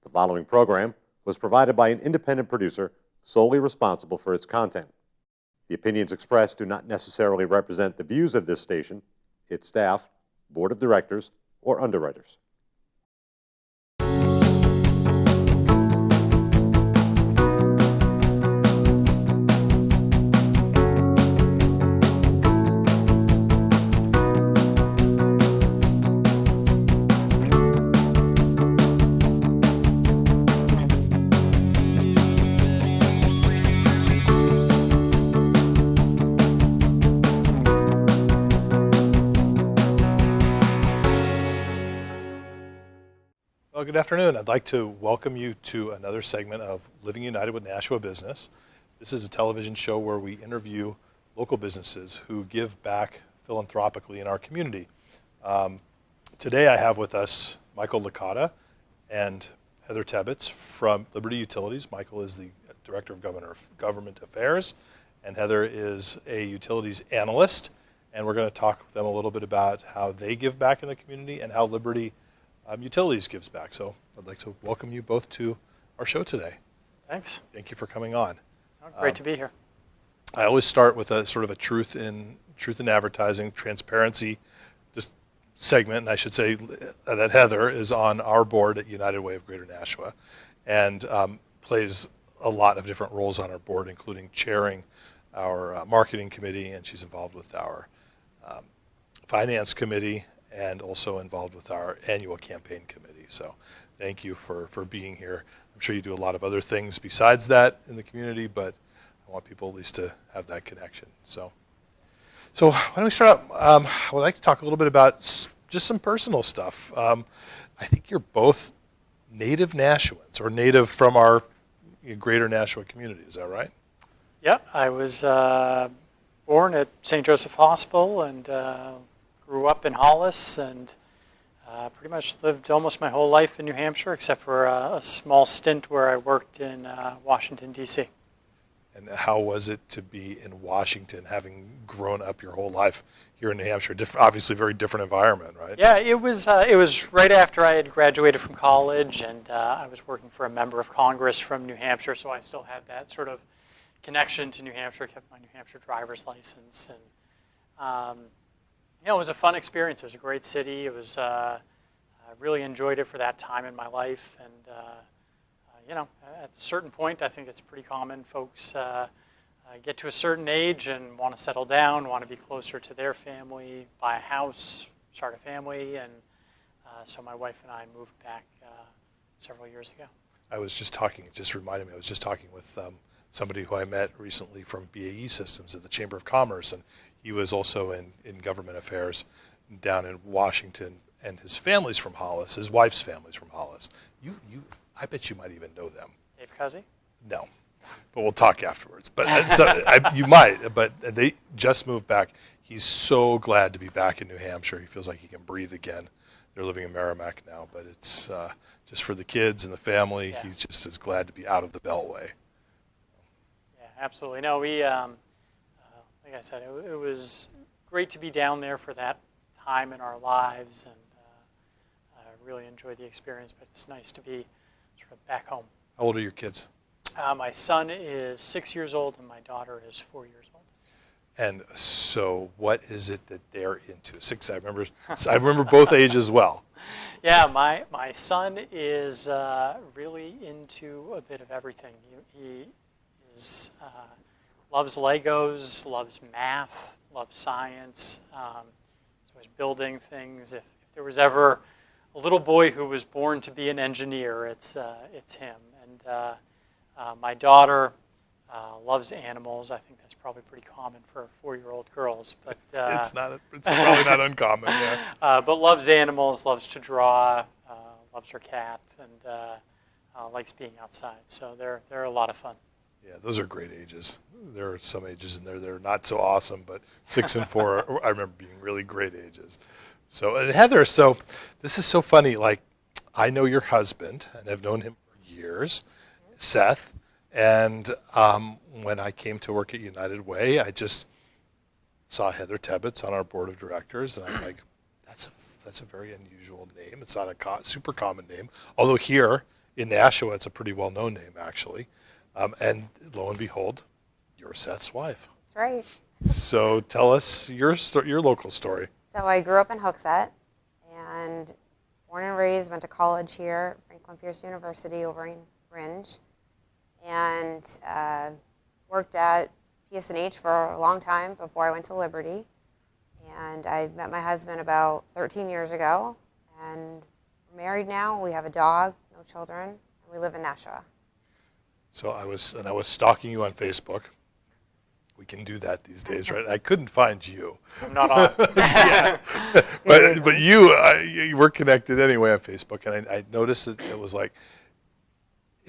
The following program was provided by an independent producer solely responsible for its content. The opinions expressed do not necessarily represent the views of this station, its staff, board of directors, or underwriters. Well, good afternoon. I'd like to welcome you to another segment of Living United with Nashua Business. This is a television show where we interview local businesses who give back philanthropically in our community. Today I have with us Michael Licata and Heather Tebbetts from Liberty Utilities. Michael is the Director of Government Affairs, and Heather is a utilities analyst. And we're going to talk with them a little bit about how they give back in the community and how Liberty Utilities gives back. So I'd like to welcome you both to our show today. Thanks. Thank you for coming on. Oh, great to be here. I always start with a sort of a truth in advertising, transparency, just segment. And I should say that Heather is on our board at United Way of Greater Nashua, and plays a lot of different roles on our board, including chairing our marketing committee, and she's involved with our finance committee, and also involved with our annual campaign committee. So thank you for being here. I'm sure you do a lot of other things besides that in the community, but I want people at least to have that connection. So why don't we start out? I would like to talk a little bit about just some personal stuff. I think you're both native Nashuans, or native from our greater Nashua community. Is that right? Yeah, I was born at St. Joseph Hospital and grew up in Hollis, and pretty much lived almost my whole life in New Hampshire, except for a small stint where I worked in Washington, D.C. And how was it to be in Washington, having grown up your whole life here in New Hampshire? Obviously, very different environment, right? Yeah, it was right after I had graduated from college, and I was working for a member of Congress from New Hampshire, so I still had that sort of connection to New Hampshire, kept my New Hampshire driver's license, and it was a fun experience. It was a great city. It was I really enjoyed it for that time in my life, and at a certain point, I think it's pretty common. Folks get to a certain age and want to settle down, want to be closer to their family, buy a house, start a family, and so my wife and I moved back several years ago. I was just talking with somebody who I met recently from BAE Systems at the Chamber of Commerce, and he was also in government affairs down in Washington, and his family's from Hollis. His wife's family's from Hollis. I bet you might even know them. Dave Cuzzy? No, but we'll talk afterwards. But you might. But they just moved back. He's so glad to be back in New Hampshire. He feels like he can breathe again. They're living in Merrimack now, but it's just for the kids and the family. Yeah. He's just as glad to be out of the Beltway. Yeah, absolutely. No, we, like I said, it was great to be down there for that time in our lives, and I really enjoyed the experience, but it's nice to be sort of back home. How old are your kids? My son is 6 years old, and my daughter is 4 years old. And so what is it that they're into? Six, I remember both ages well. Yeah, my son is really into a bit of everything. He is loves Legos, loves math, loves science. So he's building things. If there was ever a little boy who was born to be an engineer, it's him. And my daughter loves animals. I think that's probably pretty common for 4-year-old girls. But it's probably not uncommon. Yeah. But loves animals, loves to draw, loves her cat, and likes being outside. So they're a lot of fun. Yeah, those are great ages. There are some ages in there that are not so awesome, but 6 and 4, I remember being really great ages. So, and Heather, so this is so funny. Like, I know your husband, and I've known him for years, Seth. And when I came to work at United Way, I just saw Heather Tebbetts on our board of directors, and I'm like, that's a very unusual name. It's not a super common name. Although here in Nashua, it's a pretty well-known name, actually. And lo and behold, you're Seth's wife. That's right. So tell us your local story. So I grew up in Hooksett and born and raised, went to college here, Franklin Pierce University over in Ringe, and worked at PSNH for a long time before I went to Liberty. And I met my husband about 13 years ago, and we're married now. We have a dog, no children, and we live in Nashua. So I was stalking you on Facebook. We can do that these days, right? I couldn't find you. I'm not on. But you were connected anyway on Facebook, and I noticed that it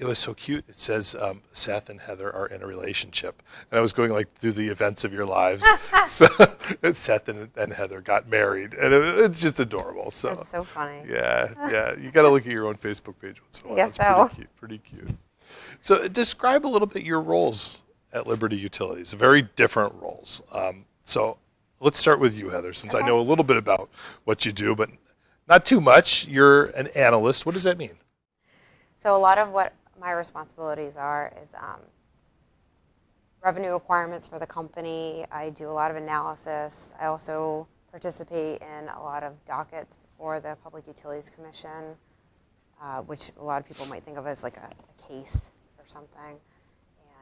was so cute. It says Seth and Heather are in a relationship, and I was going like through the events of your lives. So Seth and Heather got married, and it's just adorable. So That's so funny. yeah, you got to look at your own Facebook page once in a while. Yes, It's pretty cute. So describe a little bit your roles at Liberty Utilities, very different roles. So let's start with you, Heather, since I know a little bit about what you do, but not too much. You're an analyst. What does that mean? So a lot of what my responsibilities are is revenue requirements for the company. I do a lot of analysis. I also participate in a lot of dockets before the Public Utilities Commission, which a lot of people might think of as like a case for something.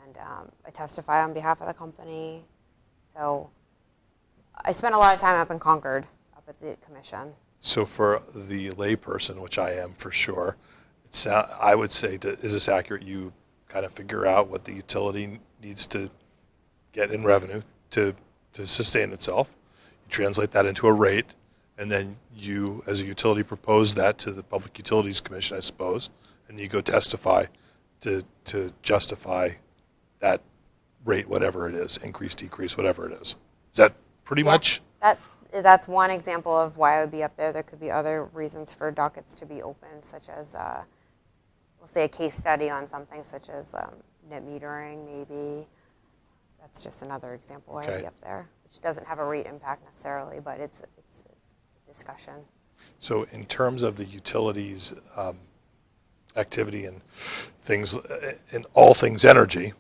And I testify on behalf of the company. So I spent a lot of time up in Concord, up at the commission. So for the layperson, which I am for sure, I would say, is this accurate? You kind of figure out what the utility needs to get in revenue to sustain itself. You translate that into a rate, and then you, as a utility, propose that to the Public Utilities Commission, I suppose, and you go testify to justify that rate, whatever it is, increase, decrease, whatever it is. Is that pretty much? That's one example of why I would be up there. There could be other reasons for dockets to be open, such as, we'll say, a case study on something such as net metering, maybe. That's just another example why I'd be up there, which doesn't have a rate impact necessarily, but it's a discussion. So in terms of the utilities activity and things, in all things energy,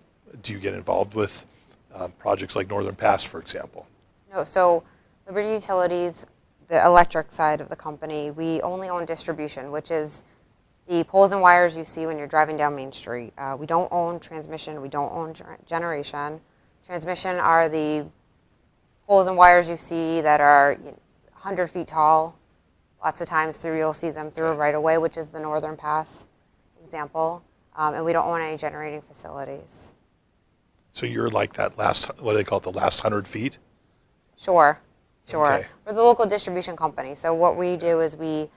do you get involved with projects like Northern Pass, for example? No, so Liberty Utilities, the electric side of the company, we only own distribution, which is the poles and wires you see when you're driving down Main Street. We don't own transmission. We don't own generation. Transmission are the poles and wires you see that are 100 feet tall. Lots of times you'll see them through a right-of-way, which is the Northern Pass example. And we don't own any generating facilities. So you're like that last, what do they call it, the last 100 feet? Sure. Okay. We're the local distribution company. So what we do is we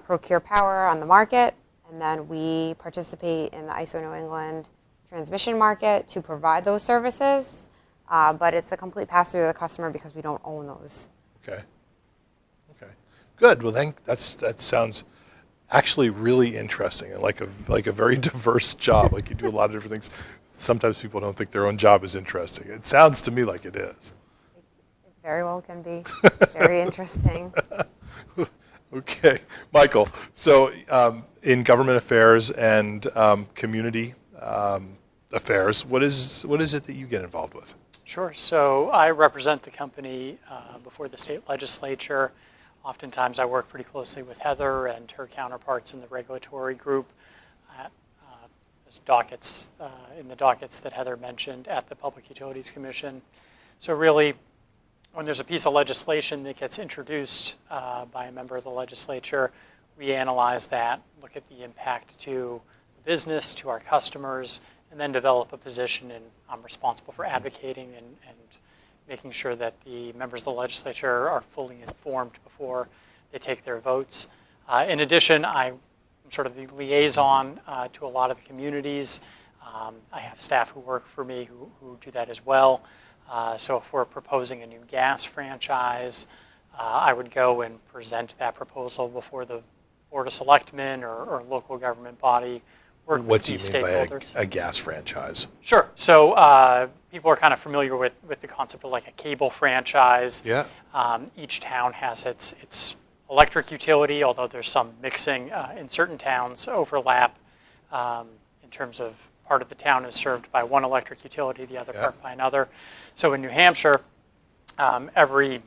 procure power on the market, and then we participate in the ISO New England transmission market to provide those services. But it's a complete pass-through to the customer because we don't own those. Okay. Good. Well, then that sounds actually really interesting and like a very diverse job. Like you do a lot of different things. Sometimes people don't think their own job is interesting. It sounds to me like it is. It very well can be. Very interesting. Okay, Michael. So in government affairs and community affairs, what is it that you get involved with? Sure. So I represent the company before the state legislature. Oftentimes I work pretty closely with Heather and her counterparts in the regulatory group. There's dockets, in the dockets that Heather mentioned at the Public Utilities Commission. So really, when there's a piece of legislation that gets introduced by a member of the legislature, we analyze that, look at the impact to the business, to our customers, and then develop a position. And I'm responsible for advocating and making sure that the members of the legislature are fully informed before they take their votes. In addition, I'm sort of the liaison to a lot of the communities. I have staff who work for me who do that as well. So if we're proposing a new gas franchise, I would go and present that proposal before the Board of Selectmen or local government body. Work What with do you these mean by stakeholders. a gas franchise? Sure. So people are kind of familiar with the concept of like a cable franchise. Yeah. Each town has its electric utility, although there's some mixing in certain towns, overlap. in terms of part of the town is served by one electric utility, the other Yeah. part by another. So in New Hampshire, every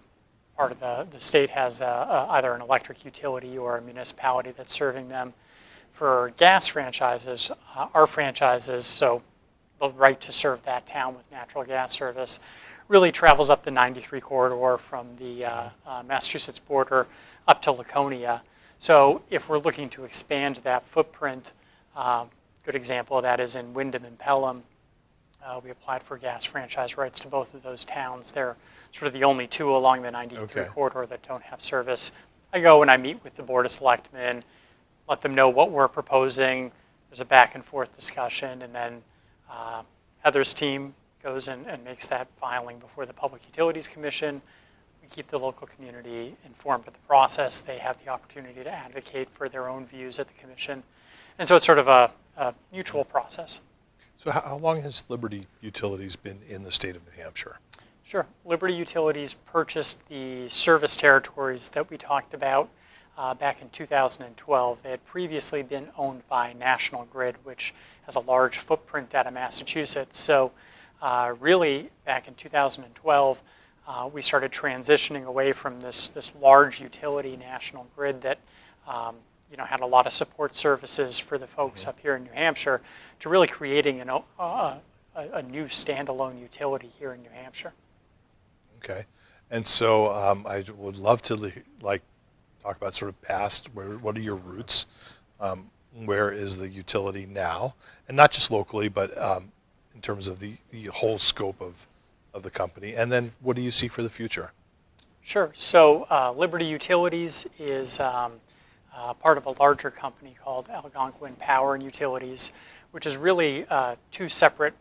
part of the state has either an electric utility or a municipality that's serving them. For gas franchises, our franchises, so the right to serve that town with natural gas service, really travels up the 93 corridor from the Massachusetts border up to Laconia. So if we're looking to expand that footprint, good example of that is in Wyndham and Pelham. We applied for gas franchise rights to both of those towns. They're sort of the only two along the 93 Okay. corridor that don't have service. I go and I meet with the Board of Selectmen, let them know what we're proposing. There's a back and forth discussion, and then Heather's team goes and makes that filing before the Public Utilities Commission. We keep the local community informed of the process. They have the opportunity to advocate for their own views at the commission. And so it's sort of a mutual process. So how long has Liberty Utilities been in the state of New Hampshire? Sure. Liberty Utilities purchased the service territories that we talked about back in 2012. They had previously been owned by National Grid, which has a large footprint out of Massachusetts. So really, back in 2012, we started transitioning away from this large utility, National Grid, that had a lot of support services for the folks up here in New Hampshire, to really creating a new standalone utility here in New Hampshire. Okay. And so I would love to talk about sort of past, what are your roots? Where is the utility now? And not just locally, but in terms of the whole scope of the company. And then what do you see for the future? Sure. So Liberty Utilities is part of a larger company called Algonquin Power and Utilities, which is really two separate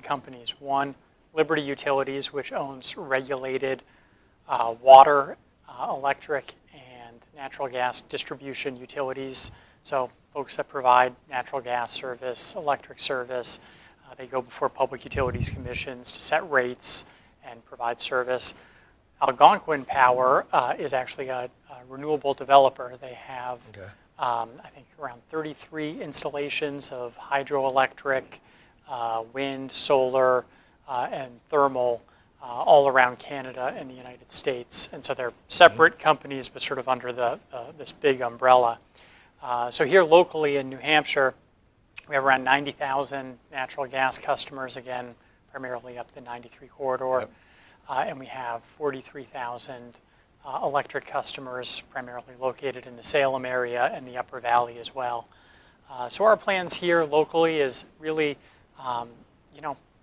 companies. One, Liberty Utilities, which owns regulated water, electric, and natural gas distribution utilities. So folks that provide natural gas service, electric service, they go before public utilities commissions to set rates and provide service. Algonquin Power is actually a renewable developer. They have, I think, around 33 installations of hydroelectric, wind, solar, and thermal all around Canada and the United States. And so they're separate companies, but sort of under this big umbrella. So here locally in New Hampshire, we have around 90,000 natural gas customers, again, primarily up the 93 corridor. Yep. And we have 43,000 electric customers, primarily located in the Salem area and the Upper Valley as well. So our plans here locally is really,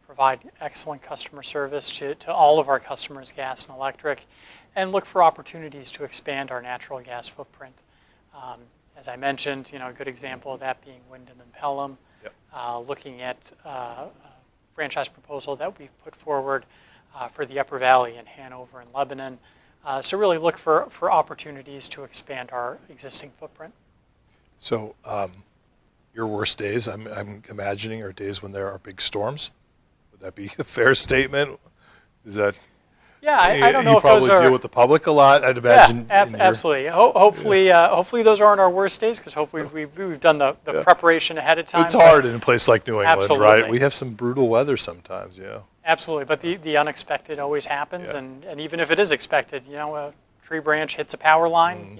provide excellent customer service to all of our customers, gas and electric, and look for opportunities to expand our natural gas footprint. As I mentioned, a good example of that being Wyndham and Pelham. Yep. Looking at a franchise proposal that we've put forward for the Upper Valley in Hanover and Lebanon. So really look for opportunities to expand our existing footprint. So your worst days, I'm imagining, are days when there are big storms. Would that be a fair statement? Is that? Yeah, I don't know you if those probably are. deal with the public a lot, I'd imagine. Yeah, absolutely. Hopefully those aren't our worst days, because hopefully we've done the preparation ahead of time. It's hard in a place like New England, Absolutely. right? We have some brutal weather sometimes, yeah. Absolutely, but the unexpected always happens, Yeah. and even if it is expected, a tree branch hits a power line,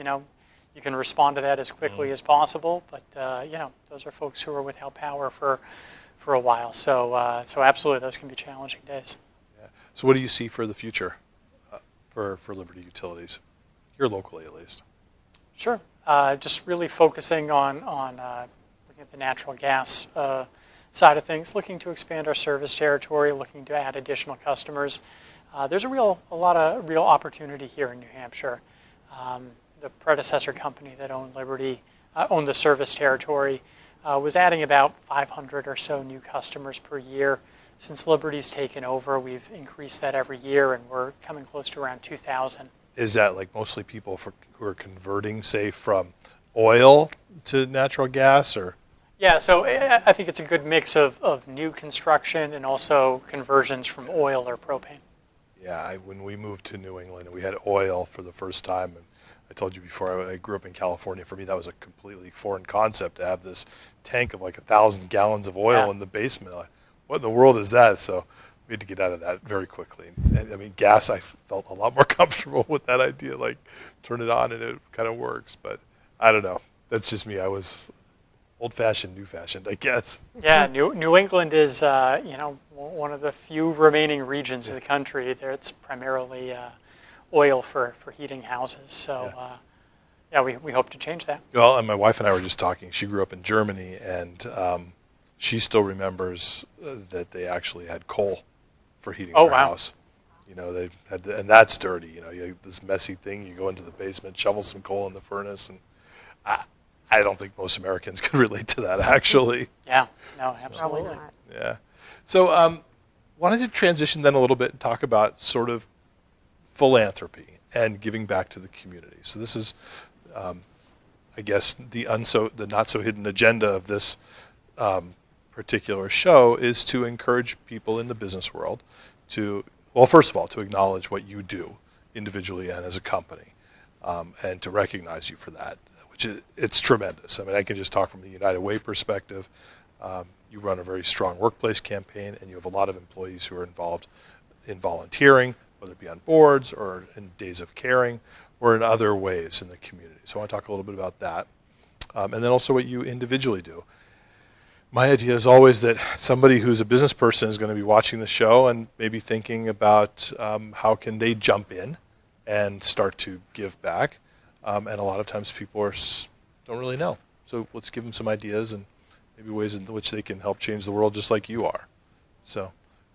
you can respond to that as quickly as possible. But those are folks who are without power for a while. So absolutely, those can be challenging days. Yeah. So what do you see for the future for Liberty Utilities, here locally at least? Sure. Just really focusing on looking at the natural gas side of things, looking to expand our service territory, looking to add additional customers. There's a lot of real opportunity here in New Hampshire. The predecessor company that owned Liberty, owned the service territory, was adding about 500 or so new customers per year. Since Liberty's taken over, we've increased that every year, and we're coming close to around 2,000. Is that like mostly people who are converting, say, from oil to natural gas, or? Yeah, so I think it's a good mix of new construction and also conversions from oil or propane. Yeah, when we moved to New England, we had oil for the first time, and I told you before, I grew up in California. For me, that was a completely foreign concept to have this tank of like 1,000 gallons of oil in the basement. Like, what in the world is that? So we had to get out of that very quickly. And I mean, gas, I felt a lot more comfortable with that idea. Like, turn it on and it kind of works. But I don't know. That's just me. I was old-fashioned, new-fashioned, I guess. Yeah, New England is one of the few remaining regions of the country. There, it's primarily oil for heating houses. So, we hope to change that. Well, and my wife and I were just talking. She grew up in Germany, and she still remembers that they actually had coal for heating their house. You know, they had, and that's dirty. You know, you have this messy thing. You go into the basement, shovel some coal in the furnace, and I don't think most Americans can relate to that, actually. Yeah, no, absolutely. Yeah. So, wanted to transition then a little bit and talk about sort of philanthropy and giving back to the community. So this is, I guess, the not so hidden agenda of this particular show is to encourage people in the business world to, well, first of all, to acknowledge what you do individually and as a company, and to recognize you for that, which it's tremendous. I mean, I can just talk from the United Way perspective. You run a very strong workplace campaign, and you have a lot of employees who are involved in volunteering, whether it be on boards or in days of caring or in other ways in the community. So I want to talk a little bit about that. And then also what you individually do. My idea is always that somebody who's a business person is going to be watching the show and maybe thinking about how can they jump in and start to give back. And a lot of times people don't really know. So let's give them some ideas and maybe ways in which they can help change the world just like you are. So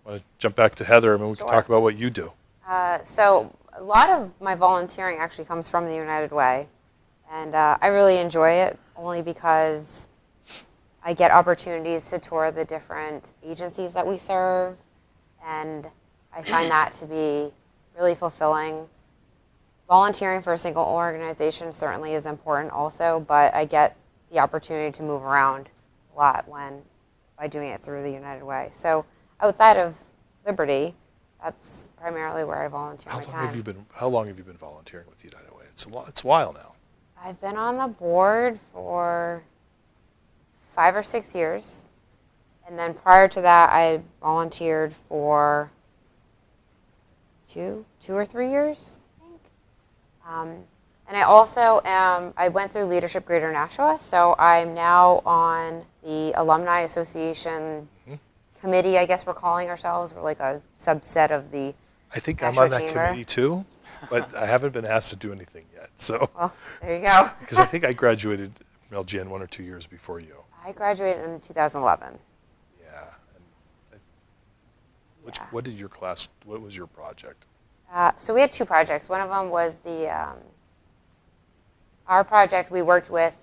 I want to jump back to Heather. I mean, we can talk about what you do. So a lot of my volunteering actually comes from the United Way. And I really enjoy it only because I get opportunities to tour the different agencies that we serve. And I find that to be really fulfilling. Volunteering for a single organization certainly is important also, but I get the opportunity to move around a lot by doing it through the United Way. So outside of Liberty, that's primarily where I volunteer my time. How long have you been volunteering with United Way? It's a while now. I've been on the board for 5 or 6 years. And then prior to that, I volunteered for two or 3 years, I think. And I also I went through Leadership Greater Nashua, so I'm now on the Alumni Association committee, I guess we're calling ourselves. We're like a subset of the I think Nashua I'm on that Chamber. committee too, but I haven't been asked to do anything yet. So, Well, there you go. because I think I graduated from LGN 1 or 2 years before you. I graduated in 2011. Yeah. What did your class? What was your project? So we had 2 projects. One of them was our project. We worked with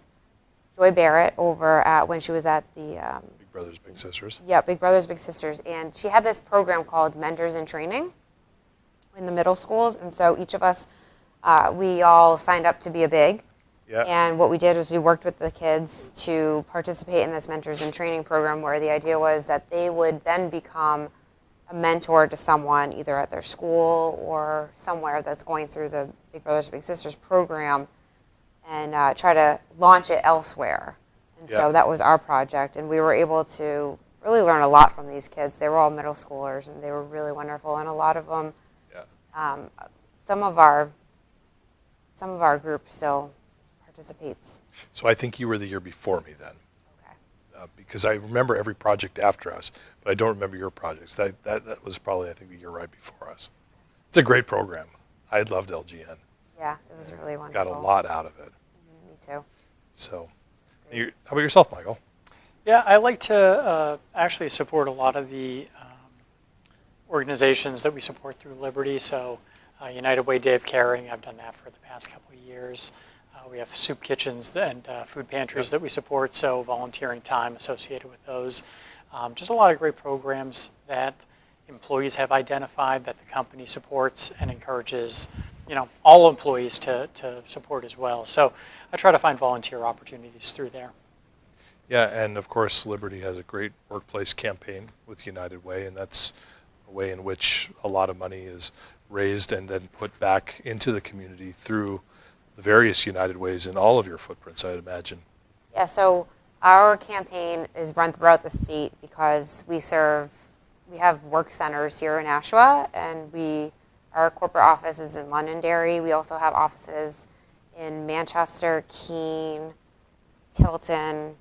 Joy Barrett over at when she was at the Big Brothers Big Sisters. Yeah, Big Brothers Big Sisters, and she had this program called Mentors in Training in the middle schools, and so each of us we all signed up to be a big. Yeah. And what we did was we worked with the kids to participate in this Mentors in Training program, where the idea was that they would then become a mentor to someone either at their school or somewhere that's going through the Big Brothers Big Sisters program, and try to launch it elsewhere. And so that was our project, and we were able to really learn a lot from these kids. They were all middle schoolers, and they were really wonderful, and a lot of them, some of our group still participates. So I think you were the year before me then. Okay. Because I remember every project after us, but I don't remember your projects. That was probably, I think, the year right before us. It's a great program. I loved LGN. Yeah, it was really wonderful. Got a lot out of it. Me too. So, how about yourself, Michael? Yeah, I like to actually support a lot of the organizations that we support through Liberty. So United Way Day of Caring, I've done that for the past couple of years. We have soup kitchens and food pantries that we support, so volunteering time associated with those. Just a lot of great programs that employees have identified that the company supports and encourages, all employees to support as well. So I try to find volunteer opportunities through there. Yeah, and of course, Liberty has a great workplace campaign with United Way, and that's a way in which a lot of money is raised and then put back into the community through the various United Ways in all of your footprints, I'd imagine. Yeah, so our campaign is run throughout the state because we have work centers here in Nashua, and our corporate office is in Londonderry. We also have offices in Manchester, Keene, Tilton,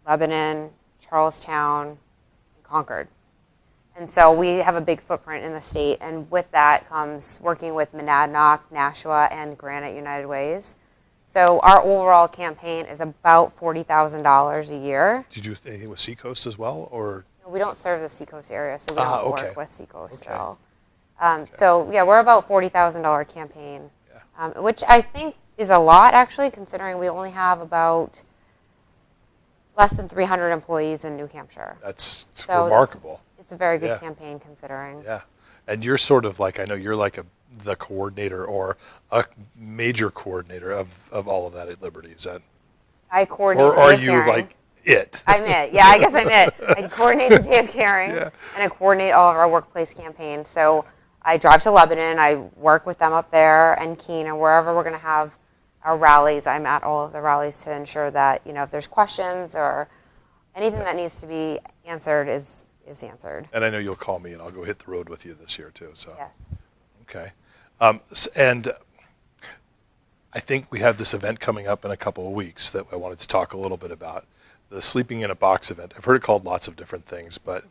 Lebanon, Charlestown, and Concord. And so we have a big footprint in the state, and with that comes working with Monadnock, Nashua, and Granite United Ways. So our overall campaign is about $40,000 a year. Did you do anything with Seacoast as well, or? We don't serve the Seacoast area, so we don't Okay. work with Seacoast Okay. at all. So yeah, we're about $40,000 campaign, which I think is a lot actually, considering we only have about less than 300 employees in New Hampshire. That's So remarkable. It's a very good Yeah. campaign considering. Yeah, and you're sort of like, I know you're like the coordinator or a major coordinator of all of that at Liberty. Is that? I coordinate Or the are day of you caring. like it? I'm it. Yeah, I guess I'm it. I coordinate the day of caring, Yeah. and I coordinate all of our workplace campaigns. So I drive to Lebanon. I work with them up there and Keene, and wherever we're going to have our rallies, I'm at all of the rallies to ensure that, if there's questions or anything that needs to be answered is answered. And I know you'll call me, and I'll go hit the road with you this year too. So. Yes. Okay. And I think we have this event coming up in a couple of weeks that I wanted to talk a little bit about. The sleeping in a box event. I've heard it called lots of different things, but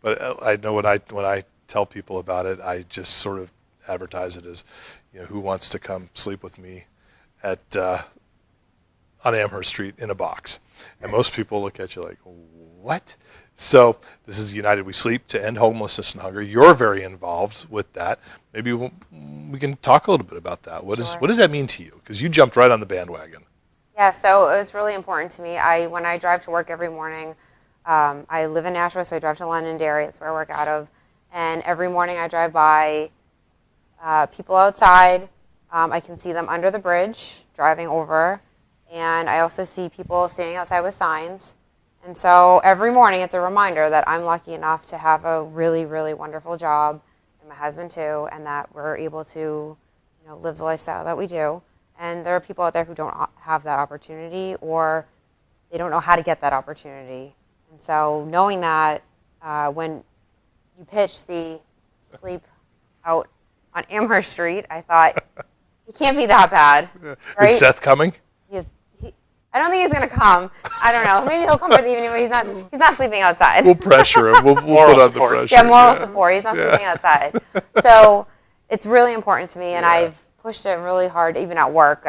I know when I tell people about it, I just sort of advertise it as, who wants to come sleep with me at on Amherst Street in a box, and most people look at you like, what? So this is United We Sleep to end homelessness and hunger. You're very involved with that. Maybe we can talk a little bit about that. What does that mean to you? Because you jumped right on the bandwagon. Yeah, so it was really important to me. When I drive to work every morning, I live in Nashua, so I drive to Londonderry. That's where I work out of. And every morning I drive by people outside. I can see them under the bridge driving over. And I also see people standing outside with signs. And so every morning it's a reminder that I'm lucky enough to have a really, really wonderful job, and my husband too, and that we're able to live the lifestyle that we do. And there are people out there who don't have that opportunity, or they don't know how to get that opportunity. And so knowing that when you pitched the sleep out on Amherst Street, I thought, it can't be that bad. Right? Is Seth coming? I don't think he's going to come. I don't know. Maybe he'll come for the evening, but he's not sleeping outside. We'll pressure him. We'll put on the pressure. Yeah, moral support. He's not sleeping outside. So it's really important to me, and I've pushed it really hard, even at work.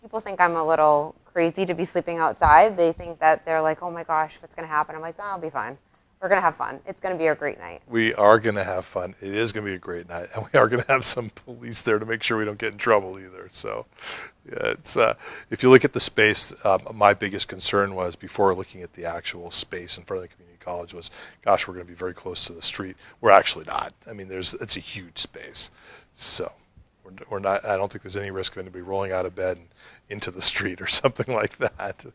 People think I'm a little crazy to be sleeping outside. They think that they're like, oh my gosh, what's going to happen? I'm like, oh, I'll be fine. We're going to have fun. It's going to be a great night. We are going to have fun. It is going to be a great night, and we are going to have some police there to make sure we don't get in trouble either. So, yeah, it's if you look at the space, my biggest concern was before looking at the actual space in front of the community college was, gosh, we're going to be very close to the street. We're actually not. I mean, it's a huge space, so we're not. I don't think there's any risk of anybody rolling out of bed and into the street or something like that.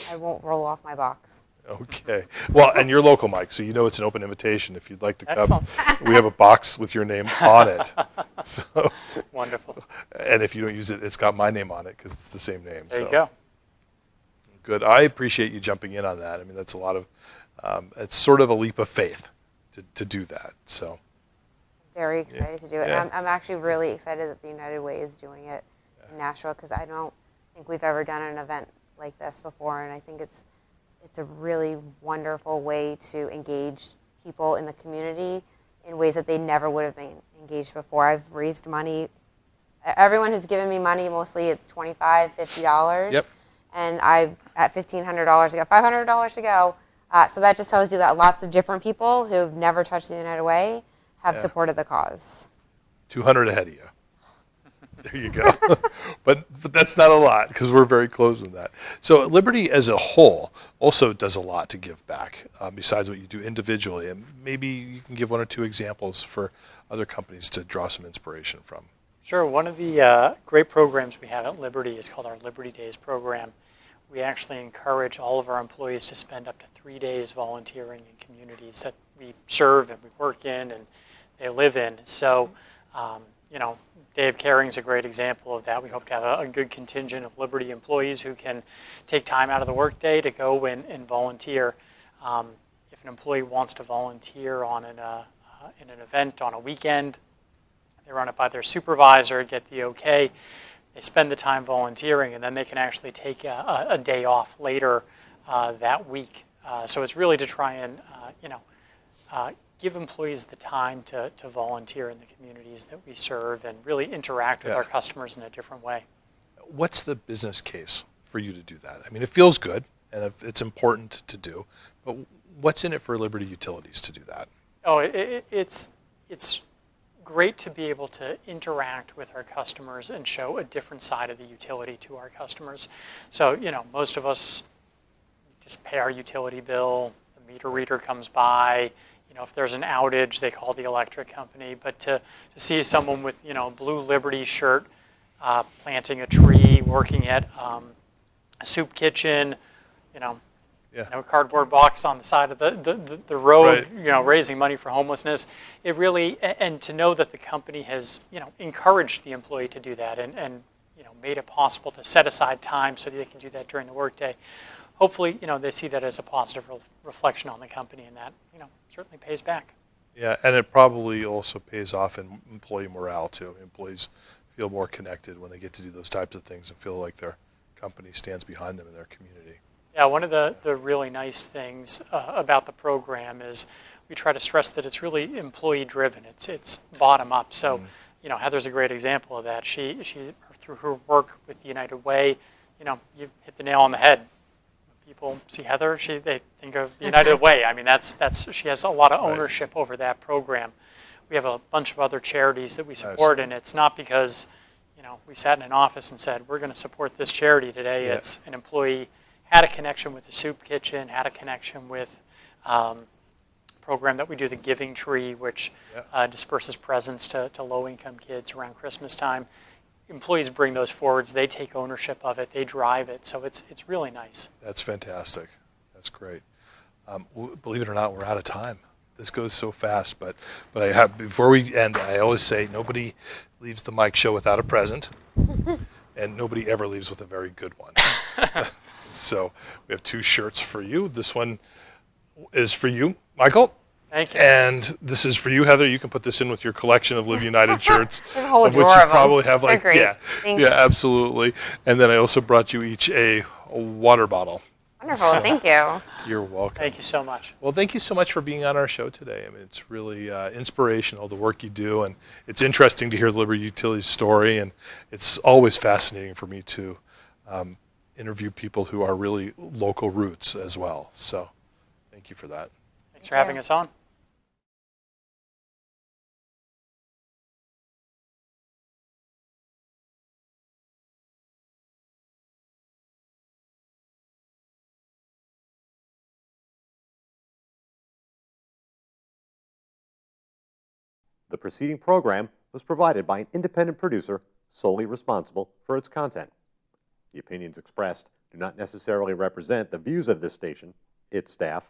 I won't roll off my box. Okay. Well, and you're local, Mike, so it's an open invitation if you'd like to come. Excellent. We have a box with your name on it. So, Wonderful. and if you don't use it, it's got my name on it because it's the same name. There you go. Good. I appreciate you jumping in on that. I mean, that's a lot of, it's sort of a leap of faith to do that. So. Very excited to do it. Yeah. And I'm actually really excited that the United Way is doing it in Nashua, because I don't think we've ever done an event like this before, and I think it's a really wonderful way to engage people in the community in ways that they never would have been engaged before. I've raised money. Everyone who's given me money, mostly it's $25, $50. Yep. And at $1,500, I got $500 to go. So that just tells you that lots of different people who've never touched the United Way have supported the cause. 200 ahead of you. There you go. but that's not a lot because we're very close in that. So Liberty as a whole also does a lot to give back besides what you do individually. And maybe you can give one or two examples for other companies to draw some inspiration from. Sure. One of the great programs we have at Liberty is called our Liberty Days program. We actually encourage all of our employees to spend up to 3 days volunteering in communities that we serve and we work in and they live in. So Day of Caring is a great example of that. We hope to have a good contingent of Liberty employees who can take time out of the workday to go and volunteer. If an employee wants to volunteer on in an event on a weekend, they run it by their supervisor, get the okay. They spend the time volunteering, and then they can actually take a day off later that week. So it's really to try and give employees the time to volunteer in the communities that we serve and really interact with our customers in a different way. What's the business case for you to do that? I mean, it feels good, and it's important to do, but what's in it for Liberty Utilities to do that? Oh, it's great to be able to interact with our customers and show a different side of the utility to our customers. So, most of us just pay our utility bill, the meter reader comes by, if there's an outage, they call the electric company. But to see someone with, blue Liberty shirt, planting a tree, working at a soup kitchen, a cardboard box on the side of the road, Right. Raising money for homelessness. It really, and to know that the company has, encouraged the employee to do that and made it possible to set aside time so that they can do that during the workday. Hopefully, they see that as a positive reflection on the company, and that, certainly pays back. Yeah, and it probably also pays off in employee morale too. Employees feel more connected when they get to do those types of things and feel like their company stands behind them in their community. Yeah, one of the really nice things about the program is we try to stress that it's really employee-driven. It's bottom-up. So, Heather's a great example of that. She through her work with the United Way, you hit the nail on the head. People see Heather, they think of the United Way. I mean, that's she has a lot of ownership over that program. We have a bunch of other charities that we support, and it's not because, we sat in an office and said, we're going to support this charity today. Yeah. It's an employee had a connection with the soup kitchen, had a connection with a program that we do, the Giving Tree, which disperses presents to low-income kids around Christmas time. Employees bring those forwards. They take ownership of it. They drive it. So it's really nice. That's fantastic. That's great. Believe it or not, we're out of time. This goes so fast, but I have, before we end, I always say nobody leaves the Mike Show without a present, and nobody ever leaves with a very good one. So we have 2 shirts for you. This one is for you, Michael. Thank you. And this is for you, Heather. You can put this in with your collection of Live United shirts, A whole of which drawer you of them. probably have like, They're great. Thanks. yeah, absolutely. And then I also brought you each a water bottle. Wonderful. Thank you. You're welcome. Thank you so much. Well, thank you so much for being on our show today. I mean, it's really inspirational, the work you do, and it's interesting to hear Liberty Utilities' story, and it's always fascinating for me to interview people who are really local roots as well. So thank you for that. Thanks for having us on. The preceding program was provided by an independent producer solely responsible for its content. The opinions expressed do not necessarily represent the views of this station, its staff,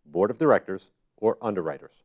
board of directors, or underwriters.